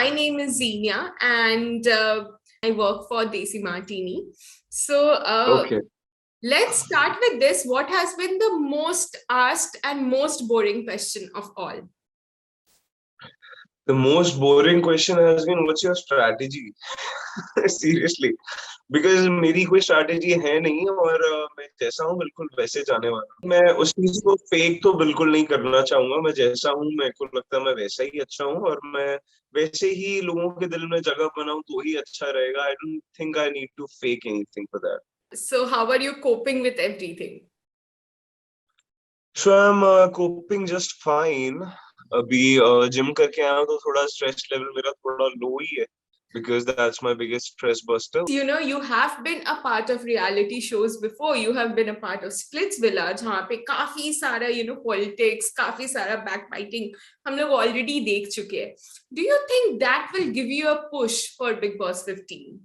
my name is Xenia, and I work for Desi Martini. So, Okay. let's start with this. What has been the most asked and most boring question of all? The most boring question has been, what's your strategy? Seriously. Because मेरी कोई strategy है नहीं और मैं जैसा हूँ बिल्कुल वैसे जाने वाला हूँ। मैं उस चीज को फेक तो बिल्कुल नहीं करना चाहूंगा। मैं जैसा हूँ मेरे को लगता है मैं वैसा ही अच्छा हूँ और मैं वैसे ही लोगों के दिल में जगह बनाऊं तो ही अच्छा रहेगा। I don't think I need to fake anything for that. So, how are you coping with everything? So I'm coping just fine. अभी जिम करके आया हूँ तो थोड़ा स्ट्रेस लेवल मेरा थोड़ा लो ही है because that's my biggest stress buster. You know, you have been a part of reality shows before. You have been a part of Splitsvilla, जहाँ पे काफी सारा politics, काफी सारा backbiting हम लोग already देख चुके हैं. Do you think that will give you a push for Big Boss 15?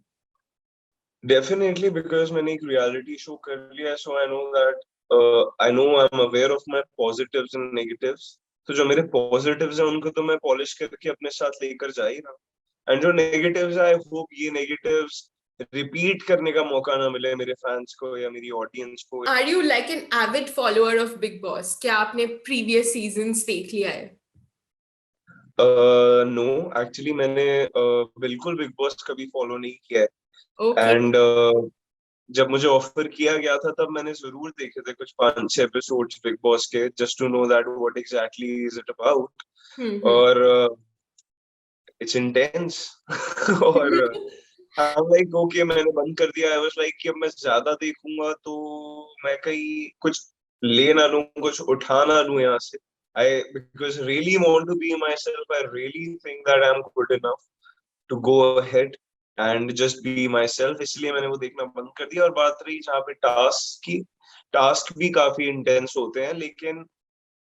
Definitely, because मैंने एक reality show कर लिया, so I know that I'm aware of my positives and negatives. तो जो मेरे positives हैं उनको तो मैं polish करके अपने साथ लेकर जा ही रहा हूँ. And जो negatives हैं, I hope ये negatives repeat करने का मौका ना मिले मेरे fans को या मेरी audience को. Are you like an avid follower of Big Boss? क्या आपने previous seasons देख लिया है? No, actually मैंने बिल्कुल Big Boss कभी follow नहीं किया है. Okay. And जब मुझे ऑफर किया गया था तब मैंने जरूर देखे थे कुछ 5-6 एपिसोड्स बिग बॉस के just to know that what exactly is it about और इट्स इंटेंस और आई एम लाइक ओके मैंने बंद कर दिया। आई वाज लाइक कि अब मैं ज्यादा देखूंगा तो मैं कहीं कुछ ले ना लूं कुछ उठा ना लूं यहाँ से। I because really want to be myself I really think that I am good enough to go ahead and just be myself. इसलिए मैंने वो देखना बंद कर दिया। और बात रही जहाँ पे टास्क की, टास्क भी काफी इंटेंस होते हैं लेकिन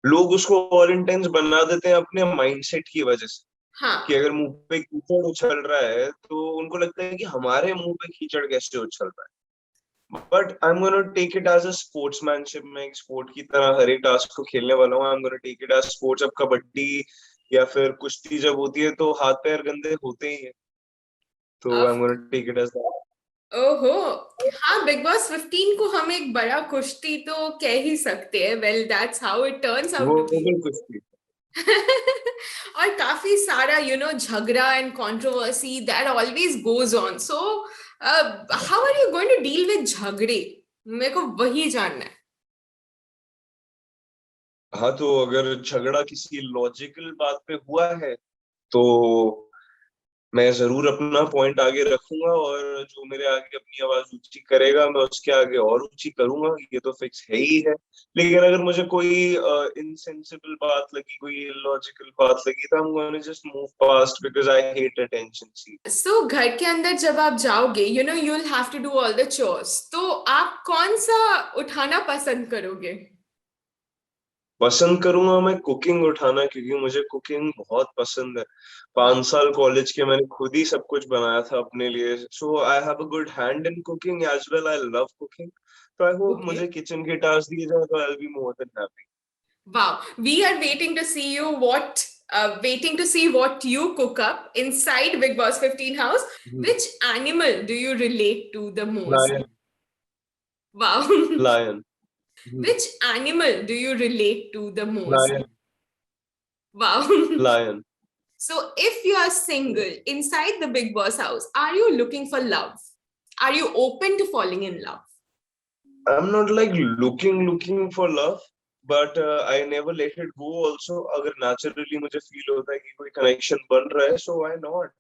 लोग उसको और इंटेंस बना देते हैं अपने माइंडसेट की वजह से। हाँ. कि अगर मुंह पे कीचड़ उछल रहा है तो उनको लगता है कि हमारे मुंह पे कीचड़ कैसे उछल रहा है। But I am gonna take it as a sportsmanship. मैं एक स्पोर्ट की तरह हर एक टास्क को खेलने वाला हूँ। I am gonna take it as sports. अब कबड्डी या फिर कुश्ती जब होती है तो हाथ पैर गंदे होते ही हैं तो I am gonna take it as that. ओहो, हाँ, बिग बॉस 15 को हम एक बड़ा कुश्ती तो कह ही सकते हैं. Well, that's how it turns out वो टू बी. बिल्कुल कुश्ती। और काफी सारा झगड़ा and controversy that always goes on. So how are you going to deal with झगड़े? मेरे को वही जानना है. हाँ तो अगर झगड़ा किसी लॉजिकल बात पे हुआ है तो मैं जरूर अपना पॉइंट आगे रखूंगा और जो मेरे आगे अपनी आवाज ऊंची करेगा मैं उसके आगे और ऊंची करूंगा। ये तो फिक्स है ही है। लेकिन अगर मुझे कोई इनसेंसिबल बात लगी कोई इलॉजिकल बात लगी तो I am gonna just move past because I hate attention seek. So घर के अंदर जब आप जाओगे you will have to do all the chores, तो आप कौन सा उठाना पसंद करोगे? पसंद करूंगा मैं कुकिंग उठाना क्योंकि मुझे कुकिंग बहुत पसंद है। 5 साल कॉलेज के मैंने खुद ही सब कुछ बनाया था अपने लिए। So I have a good hand in cooking as well. I love cooking. तो आई होप Okay. मुझे किचन के टास्क दिए जाए तो I will be more than happy. Wow, we are waiting to see what you cook up inside Big Boss 15 house. Which animal do you relate to the most? Lion. Wow. Lion. Which animal do you relate to the most? Lion. Wow. Lion. So if you are single inside the Big Boss house, are you looking for love? Are you open to falling in love? I'm not like looking for love, but I never let it go also. अगर naturally मुझे feel होता है कि कोई connection बन रहा है, so why not?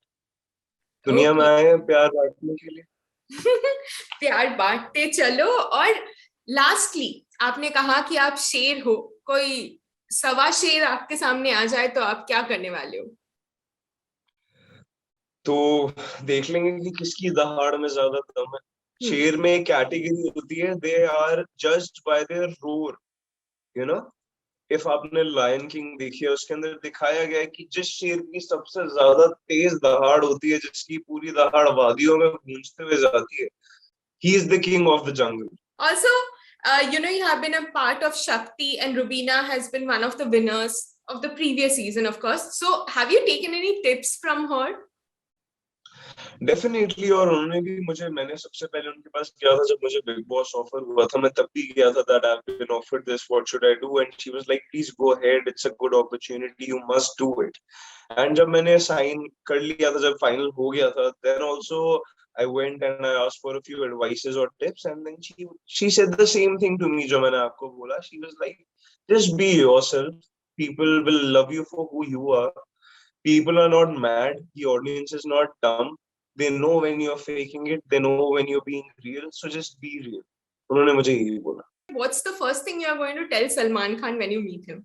दुनिया में Okay. आए हैं प्यार बांटने के लिए। प्यार बांटते चलो. और लास्टली आपने कहा कि आप शेर हो. कोई सवा शेर आपके सामने आ जाए तो आप क्या करने वाले हो? तो देख लेंगे कि किसकी दहाड़ में ज्यादा दम है। शेर में एक कैटेगरी होती है, they are judged by their roar, you know. If आपने लायन किंग देखी है उसके अंदर दिखाया गया है कि जिस शेर की सबसे ज्यादा तेज दहाड़ होती है जिसकी पूरी दहाड़ वादियों में गूंजते हुए जाती है, he is the king of the jungle. Also, you have been a part of Shakti, and Rubina has been one of the winners of the previous season, of course. So have you taken any tips from her? Definitely, और उन्होंने भी मुझे, मैंने सबसे पहले उनके पास गया था जब मुझे बिग बॉस ऑफर हुआ था, मैं तब भी गया था that I have been offered this, what should I do, and she was like please go ahead, it's a good opportunity, you must do it. And जब मैंने साइन कर लिया था, जब फाइनल हो गया था, then also I went and I asked for a few advices or tips, and then she said the same thing to me जो मैंने आपको बोला। She was like, just be yourself, people will love you for who you are, people are not mad, the audience is not dumb, they know when you're faking it, they know when you're being real, so just be real। उन्होंने मुझे यही बोला। What's the first thing you're going to tell Salman Khan when you meet him?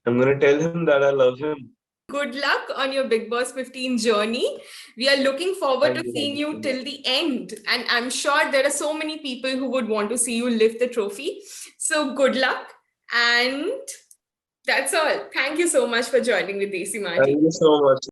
I'm going to tell him that I love him। Good luck on your Big Boss 15 journey. We are looking forward Thank to you, seeing thank you you so till the end. And I'm sure there are so many people who would want to see you lift the trophy. So good luck. And that's all. Thank you so much for joining with Desi much। Marty. Thank you so much।